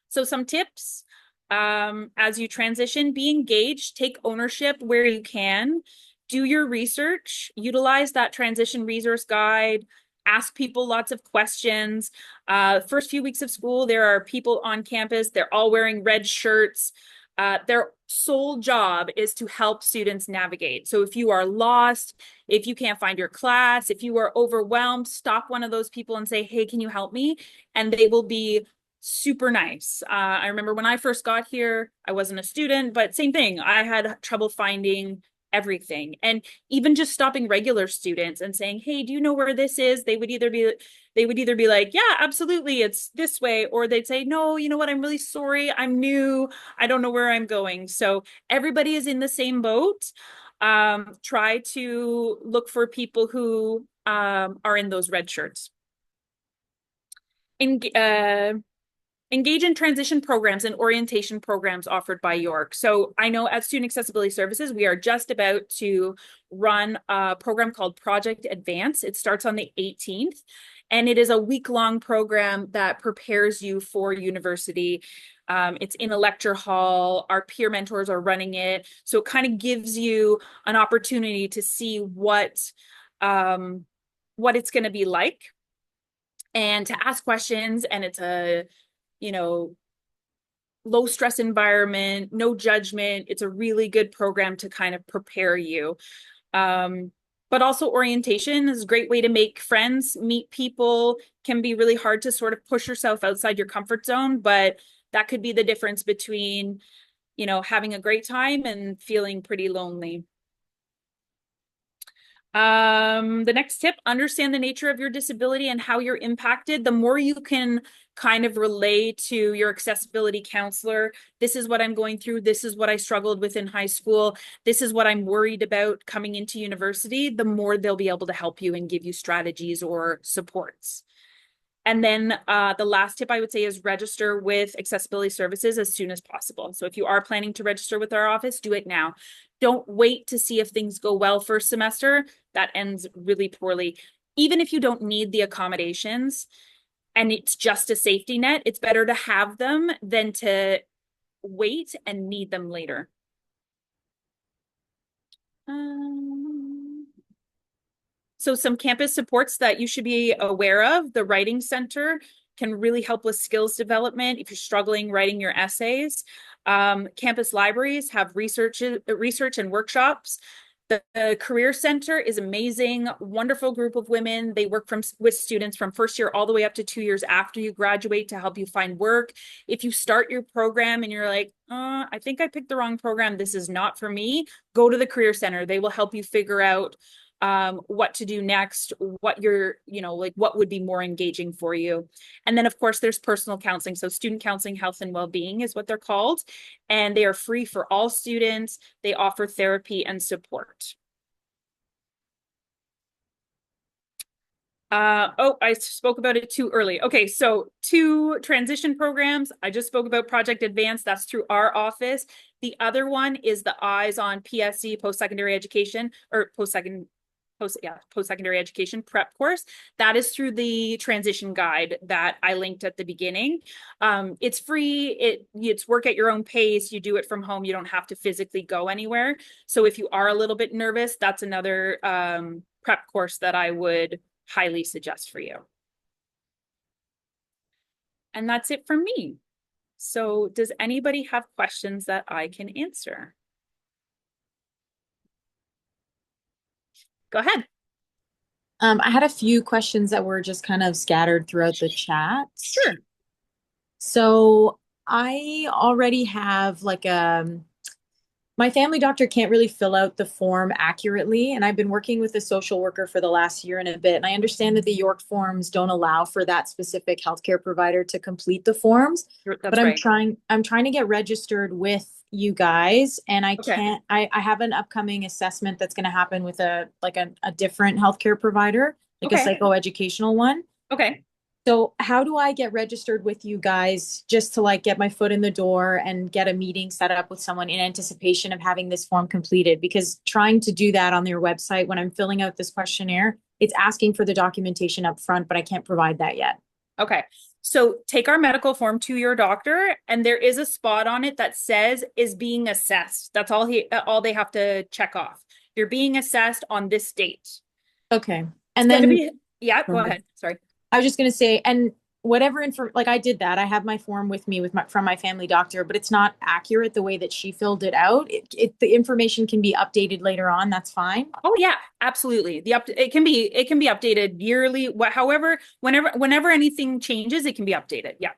C: So some tips as you transition, be engaged, take ownership where you can, do your research, utilize that transition resource guide, ask people lots of questions. First few weeks of school, there are people on campus, they're all wearing red shirts. Their sole job is to help students navigate. So if you are lost, if you can't find your class, if you are overwhelmed, stop one of those people and say, hey, can you help me? And they will be super nice. I remember when I first got here, I wasn't a student, but same thing. I had trouble finding everything. And even just stopping regular students and saying, hey, do you know where this is? They would either be like, yeah, absolutely, it's this way, or they'd say, no, you know what, I'm really sorry, I'm new, I don't know where I'm going. So everybody is in the same boat. Try to look for people who are in those red shirts. And engage in transition programs and orientation programs offered by York. So I know at Student Accessibility Services, we are just about to run a program called Project Advance. It starts on the 18th, and it is a week-long program that prepares you for university. It's in a lecture hall. Our peer mentors are running it. So it kind of gives you an opportunity to see what it's going to be like and to ask questions. And it's a you know, low stress environment, no judgment. It's a really good program to kind of prepare you. But also orientation is a great way to make friends, meet people, can be really hard to sort of push yourself outside your comfort zone, but that could be the difference between, having a great time and feeling pretty lonely. The next tip, understand the nature of your disability and how you're impacted. The more you can kind of relay to your accessibility counselor, this is what I'm going through, this is what I struggled with in high school, this is what I'm worried about coming into university, the more they'll be able to help you and give you strategies or supports. And then the last tip I would say is register with accessibility services as soon as possible. So if you are planning to register with our office, do it now. Don't wait to see if things go well first semester. That ends really poorly. Even if you don't need the accommodations and it's just a safety net, it's better to have them than to wait and need them later. So some campus supports that you should be aware of. The Writing Center can really help with skills development if you're struggling writing your essays. Campus libraries have research and workshops. The Career Center is amazing, wonderful group of women. They work with students from first year all the way up to 2 years after you graduate to help you find work. If you start your program and you're like, I think I picked the wrong program, this is not for me, go to the Career Center. They will help you figure out what to do next, what what would be more engaging for you. And then of course there's personal counseling. So student counseling, health and well-being is what they're called. And they are free for all students. They offer therapy and support. I spoke about it too early. Okay, so 2 transition programs. I just spoke about Project Advance. That's through our office. The other one is the Eyes on PSE, post-secondary education, or post-secondary education prep course. That is through the transition guide that I linked at the beginning. It's free. It's work at your own pace. You do it from home. You don't have to physically go anywhere. So if you are a little bit nervous, that's another prep course that I would highly suggest for you. And that's it for me. So does anybody have questions that I can answer? Go ahead.
D: I had a few questions that were just kind of scattered throughout the chat.
C: Sure.
D: So I already have my family doctor can't really fill out the form accurately, and I've been working with a social worker for the last year and a bit. And I understand that the York forms don't allow for that specific healthcare provider to complete the forms, but
C: That's
D: I'm
C: right.
D: trying to get registered with you guys, and I
C: Okay.
D: can't I have an upcoming assessment that's going to happen with a different healthcare provider, like a
C: Okay.
D: psychoeducational one.
C: Okay.
D: So how do I get registered with you guys just to like get my foot in the door and get a meeting set up with someone in anticipation of having this form completed? Because trying to do that on their website when I'm filling out this questionnaire, it's asking for the documentation up front, but I can't provide that yet.
C: Okay. So take our medical form to your doctor, and there is a spot on it that says is being assessed. That's all they have to check off. You're being assessed on this date.
D: Okay.
C: It's
D: And
C: going to
D: then
C: be, yeah, go ahead. Sorry.
D: I was just going to say, and whatever info, like I did that. I have my form with me from my family doctor, but it's not accurate the way that she filled it out. The information can be updated later on. That's fine.
C: Oh yeah, absolutely. It can be updated yearly, however, whenever anything changes, it can be updated. Yeah.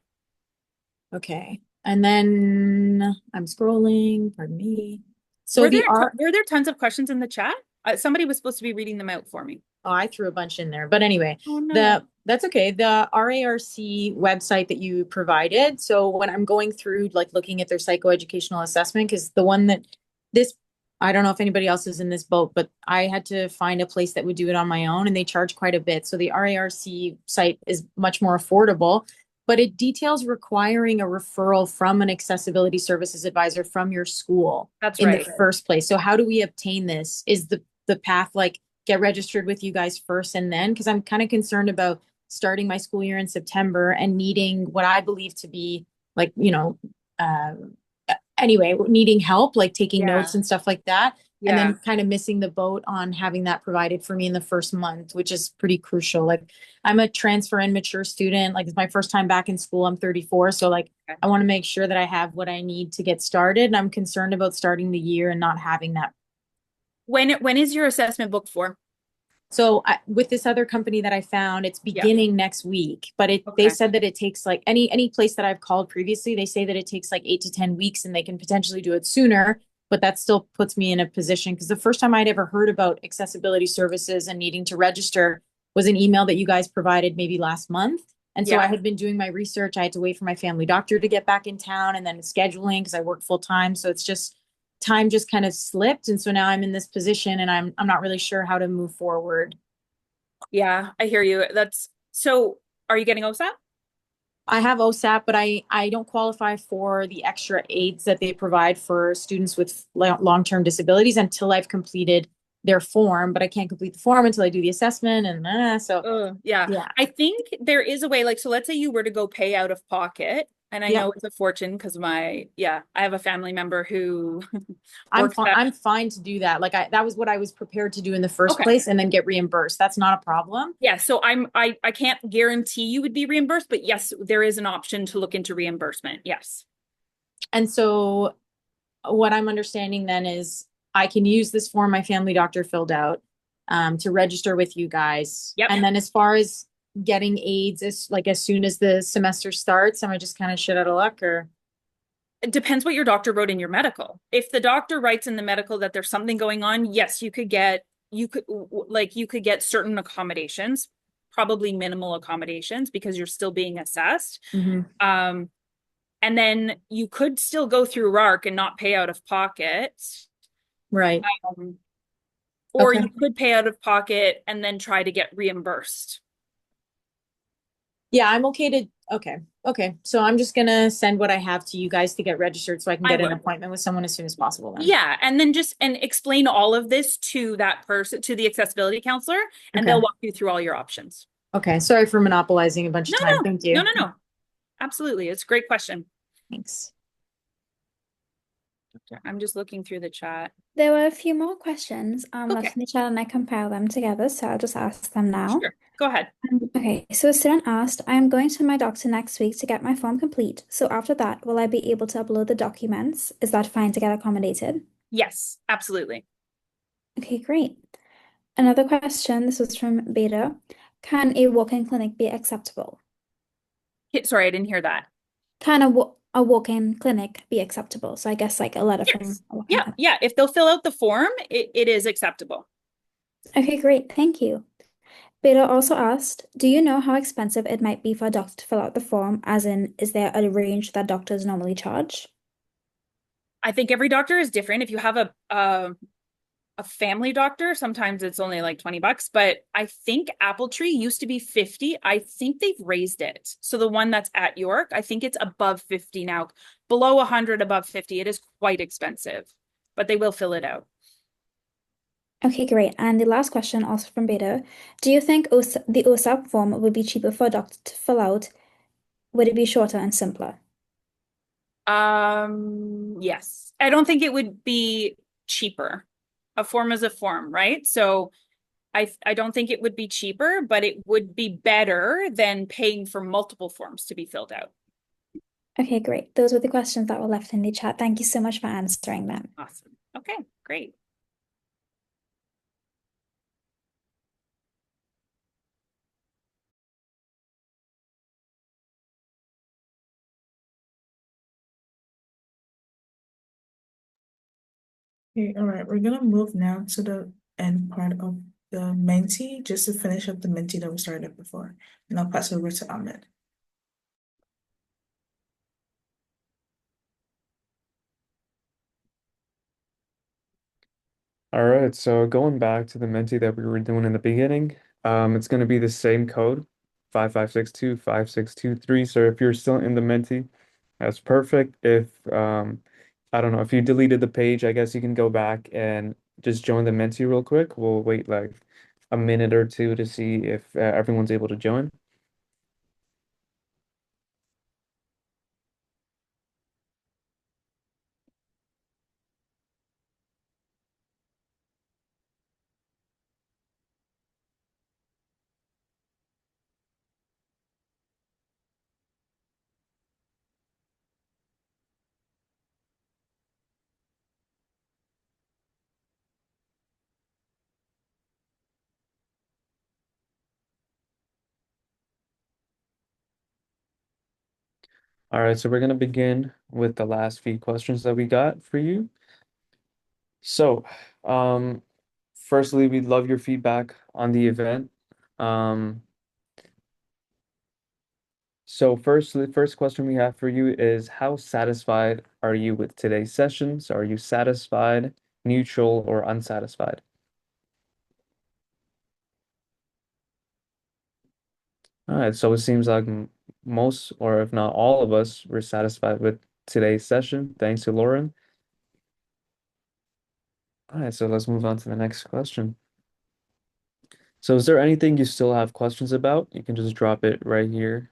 D: Okay. And then I'm scrolling, pardon me. So
C: Were
D: the
C: there
D: R
C: were there tons of questions in the chat? Somebody was supposed to be reading them out for me.
D: Oh, I threw a bunch in there. But anyway,
C: Oh no.
D: that's okay. The RARC website that you provided. So when I'm going through like looking at their psychoeducational assessment, because the one that this I don't know if anybody else is in this boat, but I had to find a place that would do it on my own and they charge quite a bit. So the RARC site is much more affordable, but it details requiring a referral from an accessibility services advisor from your school
C: That's
D: in the
C: right.
D: first place. So how do we obtain this? Is the path like get registered with you guys first and then because I'm kind of concerned about starting my school year in September and needing what I believe to be like, uh, anyway, needing help, like taking
C: Yeah.
D: notes and stuff like that. And
C: Yeah.
D: then kind of missing the boat on having that provided for me in the first month, which is pretty crucial. Like I'm a transfer and mature student. Like it's my first time back in school. I'm 34. So like
C: Okay.
D: I want to make sure that I have what I need to get started. And I'm concerned about starting the year and not having that.
C: When is your assessment booked for?
D: So with this other company that I found, it's
C: Yeah.
D: beginning next week, but they
C: Okay.
D: said that it takes like any place that I've called previously, they say that it takes like 8 to 10 weeks and they can potentially do it sooner, but that still puts me in a position because the first time I'd ever heard about accessibility services and needing to register was an email that you guys provided maybe last month. And so I
C: Yeah.
D: had been doing my research. I had to wait for my family doctor to get back in town and then scheduling because I work full time. So it's just time just kind of slipped. And so now I'm in this position and I'm not really sure how to move forward.
C: Yeah, I hear you. That's so are you getting OSAP?
D: I have OSAP, but I don't qualify for the extra aids that they provide for students with long-term disabilities until I've completed their form, but I can't complete the form until I do the assessment and so
C: Yeah.
D: yeah.
C: I think there is a way, like, so let's say you were to go pay out of pocket, and I
D: Yep.
C: know it's a fortune because I have a family member who works at,
D: I'm fine to do that. Like that was what I was prepared to do in the first
C: okay.
D: place and then get reimbursed. That's not a problem.
C: Yeah, so I can't guarantee you would be reimbursed, but yes, there is an option to look into reimbursement. Yes.
D: And so what I'm understanding then is I can use this form my family doctor filled out to register with you guys.
C: Yep.
D: And then as far as getting aids, as soon as the semester starts, am I just kind of shit out of luck or?
C: It depends what your doctor wrote in your medical. If the doctor writes in the medical that there's something going on, yes, you could get certain accommodations, probably minimal accommodations because you're still being assessed.
D: Mhm.
C: Um, and then you could still go through RARC and not pay out of pocket.
D: Right.
C: Um, or
D: Okay.
C: you could pay out of pocket and then try to get reimbursed.
D: Yeah, I'm okay to, okay. Okay. So I'm just gonna send what I have to you guys to get registered so I can
C: I
D: get an
C: would.
D: appointment with someone as soon as possible then.
C: Yeah, and then just and explain all of this to that person, to the accessibility counselor, and
D: Okay.
C: they'll walk you through all your options.
D: Okay. Sorry for monopolizing a bunch of
C: No,
D: time.
C: no,
D: Thank
C: no,
D: you.
C: no, no. Absolutely. It's a great question.
D: Thanks.
C: I'm just looking through the chat.
A: There were a few more questions
C: Okay,
A: left in the chat, and I compiled them together, so I'll just ask them now.
C: sure. Go ahead.
A: Okay, so a student asked, I am going to my doctor next week to get my form complete. So after that, will I be able to upload the documents? Is that fine to get accommodated?
C: Yes, absolutely.
A: Okay, great. Another question, this was from Beta. Can a walk-in clinic be acceptable?
C: Sorry, I didn't hear that.
E: Can a walk-in clinic be acceptable? So I guess like a letter from
C: Yes.
E: a walk-in
C: Yeah,
E: clinic.
C: yeah. If they'll fill out the form, it is acceptable.
E: Okay, great. Thank you. Beta also asked, do you know how expensive it might be for a doctor to fill out the form? As in, is there a range that doctors normally charge?
C: I think every doctor is different. If you have a family doctor, sometimes it's only like $20, but I think Apple Tree used to be 50. I think they've raised it. So the one that's at York, I think it's above 50 now. Below 100, above 50. It is quite expensive, but they will fill it out.
E: Okay, great. And the last question, also from Beta, do you think the OSAP form would be cheaper for a doctor to fill out? Would it be shorter and simpler?
C: Yes. I don't think it would be cheaper. A form is a form, right? So I don't think it would be cheaper, but it would be better than paying for multiple forms to be filled out.
E: Okay, great. Those were the questions that were left in the chat. Thank you so much for answering them.
C: Awesome. Okay, great.
F: Okay, all right, we're gonna move now to the end part of the Menti, just to finish up the Menti that we started before. And I'll pass it over to Ahmed.
B: All right, so going back to the Menti that we were doing in the beginning, it's going to be the same code, 55625623. So if you're still in the Menti, that's perfect. If I don't know, if you deleted the page, I guess you can go back and just join the Menti real quick. We'll wait like a minute or two to see if everyone's able to join. All right, so we're going to begin with the last few questions that we got for you. So, firstly, we'd love your feedback on the event. Um, so the first question we have for you is how satisfied are you with today's sessions? Are you satisfied, neutral, or unsatisfied? All right, so it seems like most, or if not all of us, were satisfied with today's session. Thanks to Lauren. All right, so let's move on to the next question. So is there anything you still have questions about? You can just drop it right here.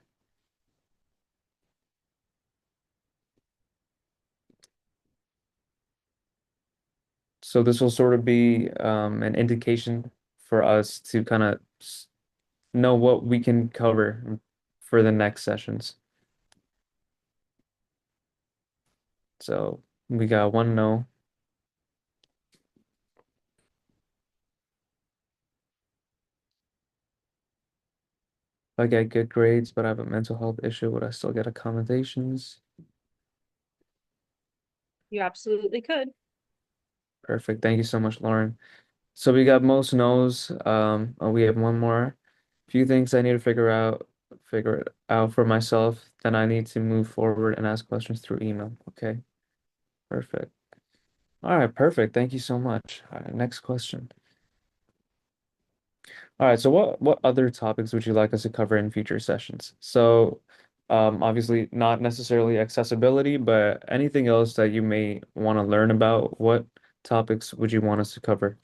B: So this will sort of be an indication for us to kind of know what we can cover for the next sessions. So we got one no. If I get good grades, but I have a mental health issue, would I still get accommodations?
C: You absolutely could.
B: Perfect. Thank you so much, Lauren. So we got most no's. We have one more. Few things I need to figure it out for myself. Then I need to move forward and ask questions through email. Okay, perfect. All right, perfect. Thank you so much. All right, next question. All right, so what other topics would you like us to cover in future sessions? So, obviously not necessarily accessibility, but anything else that you may want to learn about, what topics would you want us to cover?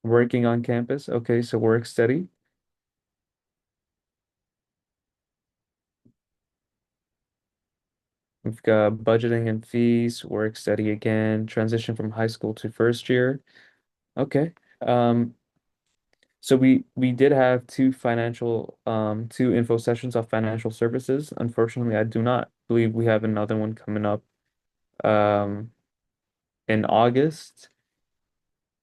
B: Working on campus. Okay, so work study. We've got budgeting and fees, work study again, transition from high school to first year. Okay. Um, So we did have two info sessions of financial services. Unfortunately, I do not believe we have another one coming up um in August.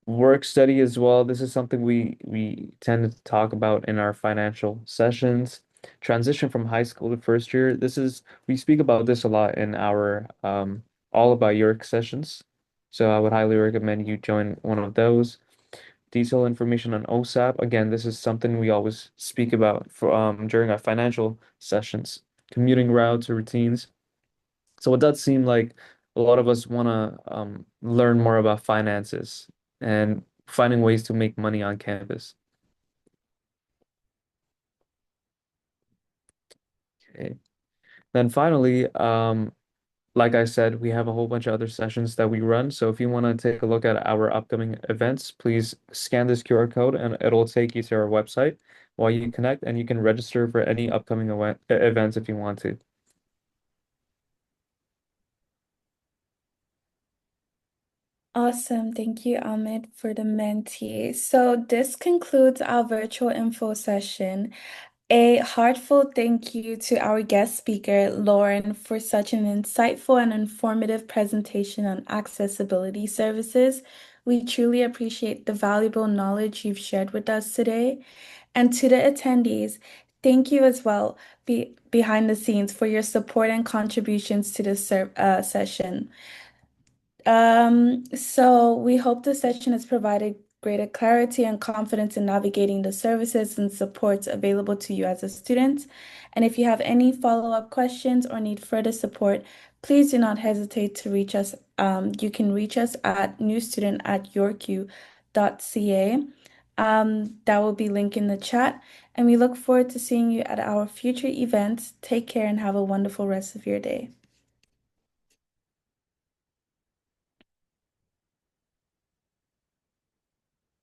B: Work study as well. This is something we tend to talk about in our financial sessions. Transition from high school to first year. This is we speak about this a lot in our all about York sessions. So I would highly recommend you join one of those. Detailed information on OSAP. Again, this is something we always speak about for during our financial sessions. Commuting routes or routines. So it does seem like a lot of us want to learn more about finances and finding ways to make money on campus. Okay. Then finally, like I said, we have a whole bunch of other sessions that we run. So if you want to take a look at our upcoming events, please scan this QR code and it'll take you to our website while you connect, and you can register for any upcoming events if you want to.
A: Awesome. Thank you, Ahmed, for the mentee. So this concludes our virtual info session. A heartfelt thank you to our guest speaker, Lauren, for such an insightful and informative presentation on accessibility services. We truly appreciate the valuable knowledge you've shared with us today. And to the attendees, thank you as well behind the scenes for your support and contributions to this session. So we hope the session has provided greater clarity and confidence in navigating the services and supports available to you as a student. And if you have any follow-up questions or need further support, please do not hesitate to reach us. You can reach us at newstudent@yorku.ca. That will be linked in the chat. And we look forward to seeing you at our future events. Take care and have a wonderful rest of your day.